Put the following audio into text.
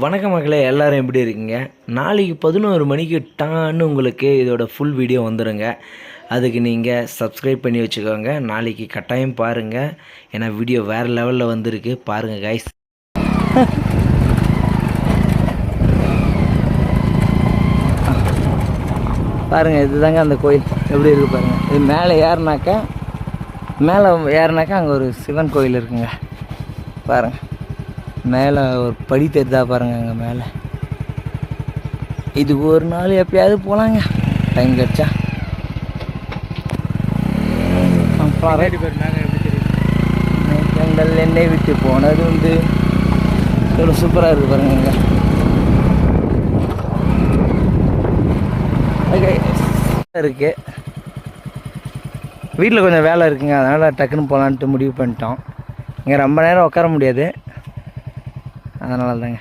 வணக்கம் மக்களே, எல்லோரும் எப்படி இருக்கீங்க? நாளைக்கு 11 மணிக்கு டான்னு உங்களுக்கு இதோட ஃபுல் வீடியோ வந்துடுங்க. அதுக்கு நீங்கள் சப்ஸ்கிரைப் பண்ணி வச்சுக்கோங்க. நாளைக்கு கட்டாயம் பாருங்கள். ஏன்னா வீடியோ வேறு லெவலில் வந்திருக்கு. பாருங்கள் கைஸ். பாருங்கள், இதுதாங்க அந்த கோயில் எப்படி இருக்குது பாருங்கள். இது மேலே ஏறினாக்கா அங்கே ஒரு சிவன் கோயில் இருக்குங்க. பாருங்கள், மேலே ஒரு படி தெரிதா பாருங்க. அங்கே மேலே இது ஒரு நாள் எப்பயாவது போகலாங்க, டைம் கிடச்சா. மேகங்கள் என்னை விட்டு போனது வந்து எவ்வளோ சூப்பராக இருக்குது பாருங்க. இங்கே இருக்கு, வீட்டில் கொஞ்சம் வேலை இருக்குங்க, அதனால் டக்குன்னு போகலான்ட்டு முடிவு பண்ணிட்டோம். இங்கே ரொம்ப நேரம் உட்கார முடியாது, அதனால தாங்க.